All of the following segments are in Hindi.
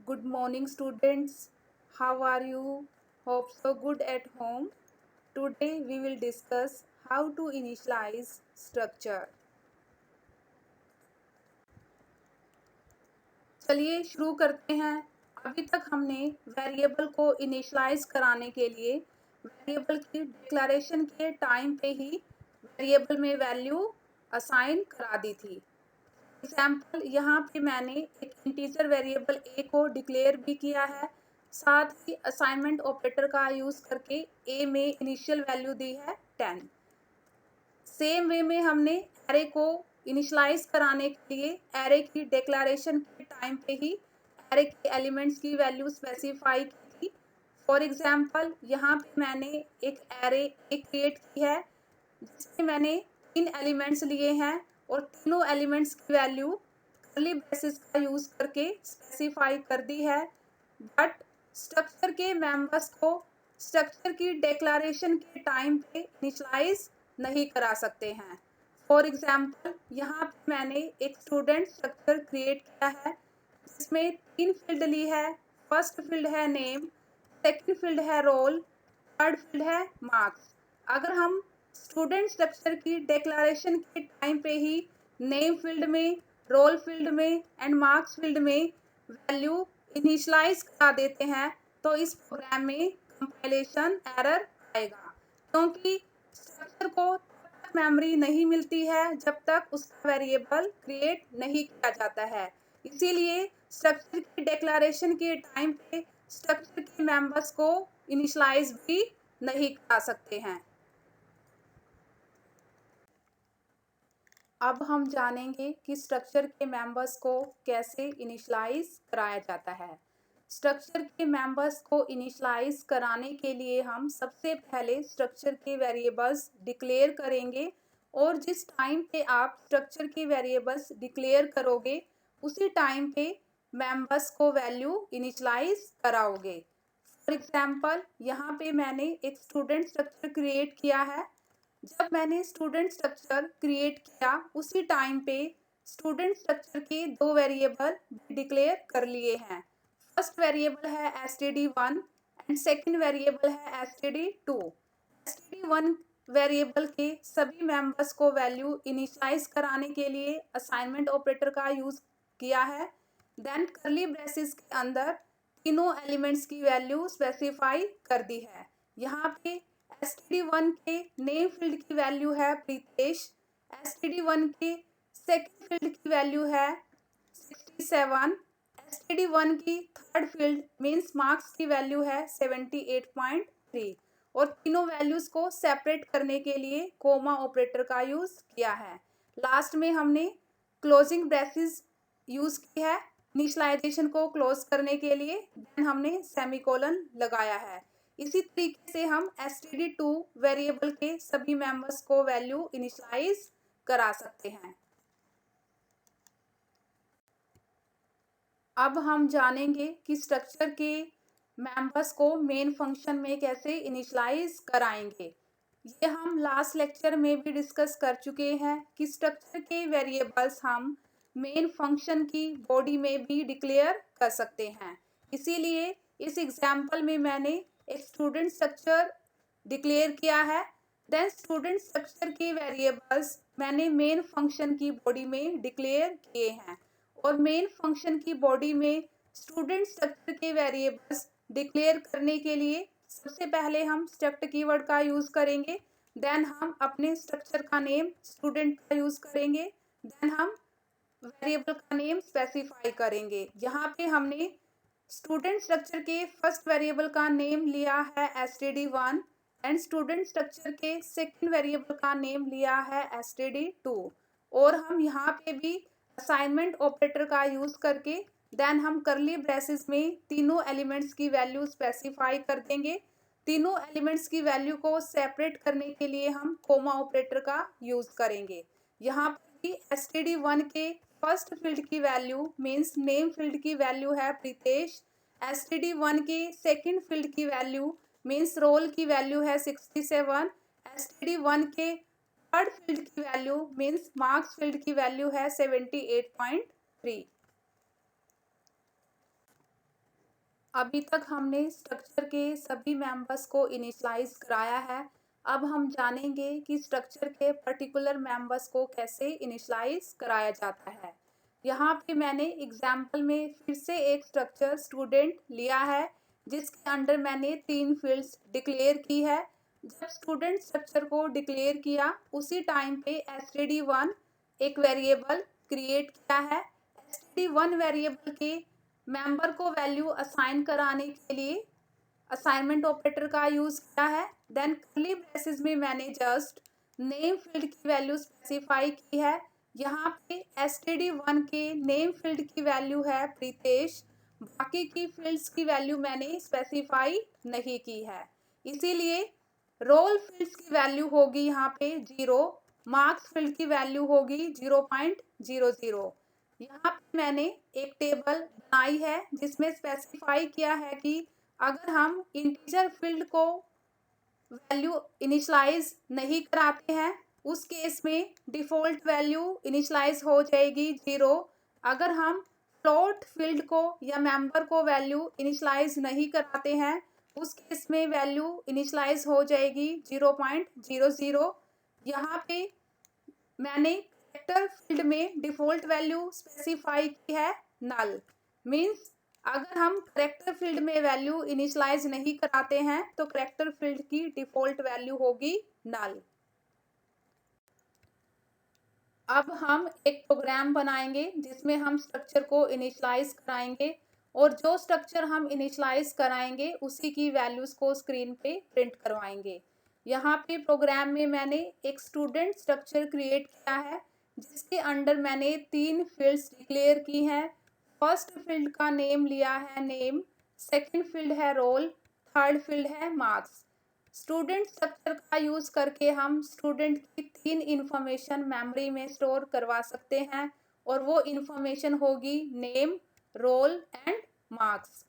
Good morning, students. How are you? Hope so good at home. Today we will discuss how to initialize structure. चलिए शुरू करते हैं। अभी तक हमने वेरिएबल को इनिशियलाइज कराने के लिए वेरिएबल की डिक्लेरेशन के टाइम पे ही वेरिएबल में वैल्यू असाइन करा दी थी। एग्जाम्पल यहाँ पे मैंने एक इंटीजर वेरिएबल ए को डिक्लेयर भी किया है, साथ ही असाइनमेंट ऑपरेटर का यूज करके ए में इनिशियल वैल्यू दी है 10। सेम वे में हमने एरे को इनिशियलाइज कराने के लिए एरे की डिक्लेरेशन के टाइम पे ही एरे के एलिमेंट्स की वैल्यू स्पेसिफाई की थी। फॉर एग्जाम्पल यहाँ पे मैंने एक एरे क्रिएट की है जिसमें मैंने 3 एलिमेंट्स लिए हैं और तीनों एलिमेंट्स की वैल्यू कर्ली ब्रेसेस का यूज करके स्पेसिफाई कर दी है, बट स्ट्रक्चर के मेंबर्स को स्ट्रक्चर की डिक्लेरेशन के टाइम पे इनिशियलाइज नहीं करा सकते हैं। फॉर एग्जाम्पल यहाँ पे मैंने एक स्टूडेंट स्ट्रक्चर क्रिएट किया है जिसमें 3 फील्ड ली है। फर्स्ट फील्ड है नेम, सेकंड फील्ड है रोल, थर्ड फील्ड है मार्क्स। अगर हम स्टूडेंट स्ट्रक्चर की डिक्लेरेशन के टाइम पे ही नेम फील्ड में, रोल फील्ड में एंड मार्क्स फील्ड में वैल्यू इनिशियलाइज करा देते हैं तो इस प्रोग्राम में कंपाइलेशन एरर आएगा, क्योंकि स्ट्रक्चर को तब तक मेमोरी नहीं मिलती है जब तक उसका वेरिएबल क्रिएट नहीं किया जाता है। इसीलिए स्ट्रक्चर की डिक्लेरेशन के टाइम पे स्ट्रक्चर के मेंबर्स को इनिशियलाइज भी नहीं करा सकते हैं। अब हम जानेंगे कि स्ट्रक्चर के मेंबर्स को कैसे इनिशियलाइज कराया जाता है। स्ट्रक्चर के मेंबर्स को इनिशियलाइज कराने के लिए हम सबसे पहले स्ट्रक्चर के वेरिएबल्स डिक्लेयर करेंगे और जिस टाइम पे आप स्ट्रक्चर के वेरिएबल्स डिक्लेयर करोगे उसी टाइम पे मेंबर्स को वैल्यू इनिशियलाइज कराओगे। फॉर एग्जाम्पल यहाँ पे मैंने एक स्टूडेंट स्ट्रक्चर क्रिएट किया है। जब मैंने स्टूडेंट स्ट्रक्चर क्रिएट किया उसी टाइम पे स्टूडेंट स्ट्रक्चर के 2 वेरिएबल डिक्लेयर कर लिए हैं। फर्स्ट वेरिएबल है std1 एंड सेकंड वेरिएबल है std2। std1 वेरिएबल के सभी मेंबर्स को वैल्यू इनिशियलाइज कराने के लिए असाइनमेंट ऑपरेटर का यूज किया है। देन कर्ली ब्रेसेस के अंदर तीनों एलिमेंट्स की वैल्यू स्पेसिफाई कर दी है। यहाँ पे std1 के नेम फील्ड की वैल्यू है प्रीतेश, std1 के सेकंड फील्ड की वैल्यू है 67, std1 की थर्ड फील्ड मींस मार्क्स की वैल्यू है 78.3 और तीनों वैल्यूज को सेपरेट करने के लिए कोमा ऑपरेटर का यूज किया है। लास्ट में हमने क्लोजिंग ब्रेसेस यूज की है इनिशियलाइजेशन को क्लोज करने के लिए, देन हमने सेमीकोलन लगाया है। इसी तरीके से हम std2 वेरिएबल के सभी मेंबर्स को वैल्यू इनिशियलाइज करा सकते हैं। अब हम जानेंगे कि स्ट्रक्चर के मेंबर्स को मेन फंक्शन में कैसे इनिशियलाइज कराएंगे। ये हम लास्ट लेक्चर में भी डिस्कस कर चुके हैं कि स्ट्रक्चर के वेरिएबल्स हम मेन फंक्शन की बॉडी में भी डिक्लेयर कर सकते हैं। इसीलिए इस एग्जाम्पल में मैंने एक स्टूडेंट स्ट्रक्चर डिक्लेयर किया है, देन स्टूडेंट स्ट्रक्चर के वेरिएबल्स मैंने मेन फंक्शन की बॉडी में डिक्लेयर किए हैं और मेन फंक्शन की बॉडी में स्टूडेंट स्ट्रक्चर के वेरिएबल्स डिक्लेयर करने के लिए सबसे पहले हम स्ट्रक्ट कीवर्ड का यूज करेंगे, देन हम अपने स्ट्रक्चर का नेम स्टूडेंट का यूज करेंगे, देन हम वेरिएबल का नेम स्पेसिफाई करेंगे। यहाँ पे हमने स्टूडेंट स्ट्रक्चर के फर्स्ट वेरिएबल का नेम लिया है std1 एंड स्टूडेंट स्ट्रक्चर के सेकंड वेरिएबल का नेम लिया है std2 और हम यहाँ पे भी असाइनमेंट ऑपरेटर का यूज करके देन हम कर्ली ब्रेसेस में तीनों एलिमेंट्स की वैल्यू स्पेसिफाई कर देंगे। तीनों एलिमेंट्स की वैल्यू को सेपरेट करने के लिए हम कोमा ऑपरेटर का यूज करेंगे। यहाँ पर भी std1 के फर्स्ट फील्ड की वैल्यू मींस नेम फील्ड की वैल्यू है प्रीतेश, std1 के सेकंड फील्ड की वैल्यू मींस रोल की वैल्यू है 67, std1 के थर्ड फील्ड की वैल्यू मींस मार्क्स फील्ड की वैल्यू है 78.3। अभी तक हमने स्ट्रक्चर के सभी मेंबर्स को इनिशियलाइज कराया है। अब हम जानेंगे कि स्ट्रक्चर के पर्टिकुलर मेंबर्स को कैसे इनिशियलाइज कराया जाता है। यहाँ पे मैंने एग्जाम्पल में फिर से एक स्ट्रक्चर स्टूडेंट लिया है, जिसके अंडर मैंने 3 फील्ड्स डिक्लेयर की है। जब स्टूडेंट स्ट्रक्चर को डिक्लेयर किया, उसी टाइम पे std1 एक वेरिएबल क्रिएट किया है। std1 वेरिएबल के मेंबर को वैल्यू असाइन कराने के लिए असाइनमेंट ऑपरेटर का यूज किया है। देन कर्ली ब्रेसेस में मैंने जस्ट नेम फील्ड की वैल्यू स्पेसिफाई की है। यहाँ पे std1 के नेम फील्ड की वैल्यू है प्रीतेश, बाकी की फील्ड्स की वैल्यू मैंने स्पेसिफाई नहीं की है। इसीलिए रोल फील्ड्स की वैल्यू होगी यहाँ पे 0, मार्क्स फील्ड की वैल्यू होगी 0.00। यहाँ पे मैंने एक टेबल बनाई है जिसमें स्पेसिफाई किया है कि अगर हम इंटीजर फील्ड को वैल्यू इनिशियलाइज नहीं कराते हैं, उस केस में डिफ़ॉल्ट वैल्यू इनिशियलाइज हो जाएगी 0। अगर हम फ्लोट फील्ड को या मेंबर को वैल्यू इनिशियलाइज नहीं कराते हैं, उस केस में वैल्यू इनिशियलाइज हो जाएगी 0.00। यहाँ पे मैंने कैरेक्टर फील्ड में डिफ़ॉल्ट वैल्यू स्पेसिफाई की है नल। मीन्स अगर हम कैरेक्टर फील्ड में वैल्यू इनिशियलाइज नहीं कराते हैं तो कैरेक्टर फील्ड की डिफ़ॉल्ट वैल्यू होगी नल। अब हम एक प्रोग्राम बनाएंगे जिसमें हम स्ट्रक्चर को इनिशियलाइज कराएंगे, और जो स्ट्रक्चर हम इनिशियलाइज कराएंगे उसी की वैल्यूज को स्क्रीन पे प्रिंट करवाएंगे। यहाँ पे प्रोग्राम में मैंने एक स्टूडेंट स्ट्रक्चर क्रिएट किया है, जिसके अंडर मैंने 3 फील्ड्स डिक्लेयर की हैं। फर्स्ट फील्ड का नेम लिया है नेम, सेकंड फील्ड है रोल, थर्ड फील्ड है मार्क्स। स्टूडेंट स्ट्रक्चर का यूज करके हम स्टूडेंट की 3 इंफॉर्मेशन मेमोरी में स्टोर करवा सकते हैं, और वो इंफॉर्मेशन होगी name, roll and marks.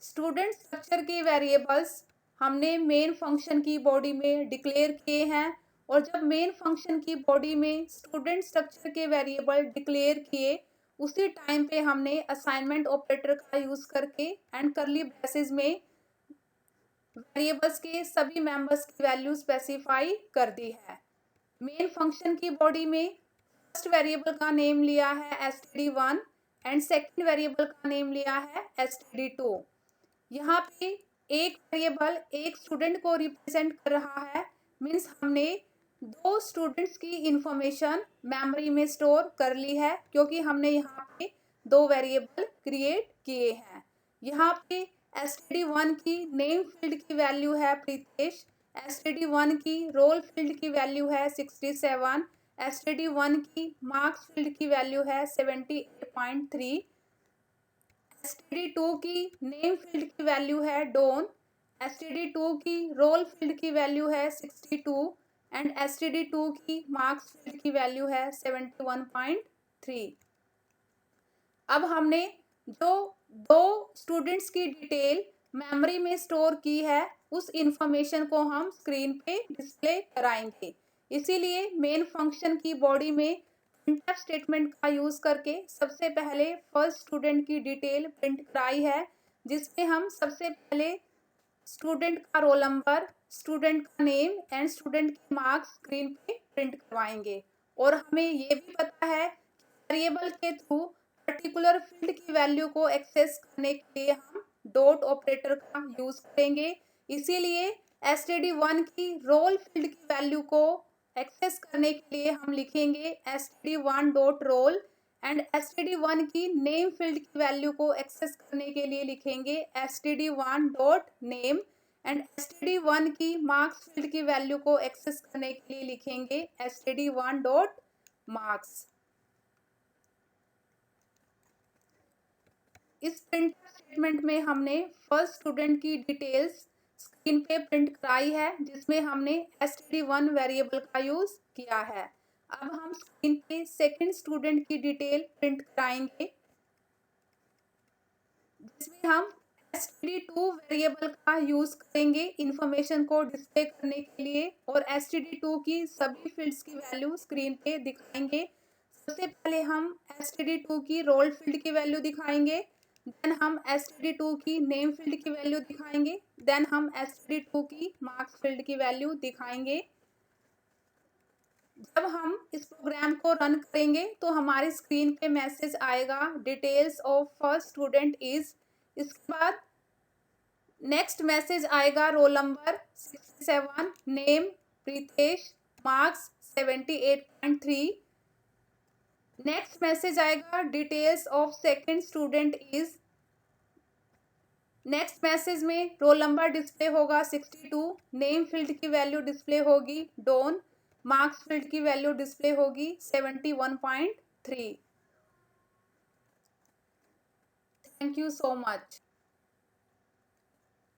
Student structure के वेरिएबल्स हमने मेन फंक्शन की बॉडी में डिक्लेयर किए हैं, और जब मेन फंक्शन की बॉडी में स्टूडेंट स्ट्रक्चर के वेरिएबल डिक्लेयर किए, उसी टाइम पे हमने असाइनमेंट ऑपरेटर का यूज करके एंड कर्ली ब्रेसेस में वेरिएबल्स के सभी मेंबर्स की वैल्यू स्पेसिफाई कर दी है। मेन फंक्शन की बॉडी में फर्स्ट वेरिएबल का नेम लिया है std1 एंड सेकंड वेरिएबल का नेम लिया है std2। यहाँ पे एक वेरिएबल एक स्टूडेंट को रिप्रेजेंट कर रहा है, मीन्स हमने 2 स्टूडेंट्स की इंफॉर्मेशन मेमोरी में स्टोर कर ली है, क्योंकि हमने यहाँ पे 2 वेरिएबल क्रिएट किए हैं। यहाँ पे std1 की नेम फील्ड की वैल्यू है प्रीतेश, std1 की रोल फील्ड की वैल्यू है 67, std1 की मार्क्स फील्ड की वैल्यू है 78.3, std2 की नेम फील्ड की वैल्यू है डॉन, std2 की रोल फील्ड की वैल्यू है 62 एंड std2 की मार्क्स फील्ड की वैल्यू है 71.3। अब हमने जो 2 स्टूडेंट्स की डिटेल मेमोरी में स्टोर की है, उस इंफॉर्मेशन को हम स्क्रीन पे डिस्प्ले कराएंगे। इसीलिए मेन फंक्शन की बॉडी में प्रिंटफ स्टेटमेंट का यूज करके सबसे पहले फर्स्ट स्टूडेंट की डिटेल प्रिंट कराई है, जिसमें हम सबसे पहले स्टूडेंट का रोल नंबर, स्टूडेंट का नेम एंड स्टूडेंट की मार्क्स स्क्रीन पे प्रिंट करवाएंगे। और हमें ये भी पता है वेरिएबल के थ्रू पर्टिकुलर फील्ड की वैल्यू को एक्सेस करने के लिए हम डॉट ऑपरेटर का यूज करेंगे। इसीलिए std1 की रोल फील्ड की वैल्यू को एक्सेस करने के लिए हम लिखेंगे std1 dot roll, and std1 की नेम फील्ड की वैल्यू को एक्सेस करने के लिए लिखेंगे std1 dot name, and std1 की मार्क्स फील्ड की वैल्यू को एक्सेस करने के लिए लिखेंगे std1 डॉट मार्क्स। इस प्रिंट स्टेटमेंट में हमने फर्स्ट स्टूडेंट की डिटेल्स स्क्रीन पे प्रिंट कराई है, जिसमें हमने std1 वेरिएबल का यूज किया है। अब हम स्क्रीन पे सेकंड स्टूडेंट की डिटेल प्रिंट कराएंगे, जिसमें हम std2 वेरिएबल का यूज करेंगे इंफॉर्मेशन को डिस्प्ले करने के लिए, और std2 की सभी फील्ड्स की वैल्यू स्क्रीन पे दिखाएंगे। सबसे पहले हम std2 की रोल फील्ड की वैल्यू दिखाएंगे, देन हम std2 की नेम फील्ड की वैल्यू दिखाएंगे, देन हम std2 की मार्क्स फील्ड की वैल्यू दिखाएंगे। जब हम इस प्रोग्राम को रन करेंगे तो हमारी स्क्रीन पे मैसेज आएगा details of first student is. इसके बाद नेक्स्ट मैसेज आएगा roll number 67, name Pritesh, marks 78.3। Next message आएगा details of second student is. Next message में रोल नंबर डिस्प्ले होगा 62, नेम फील्ड की वैल्यू डिस्प्ले होगी डॉन, मार्क्स फील्ड की वैल्यू डिस्प्ले होगी 71.3। Thank you so much.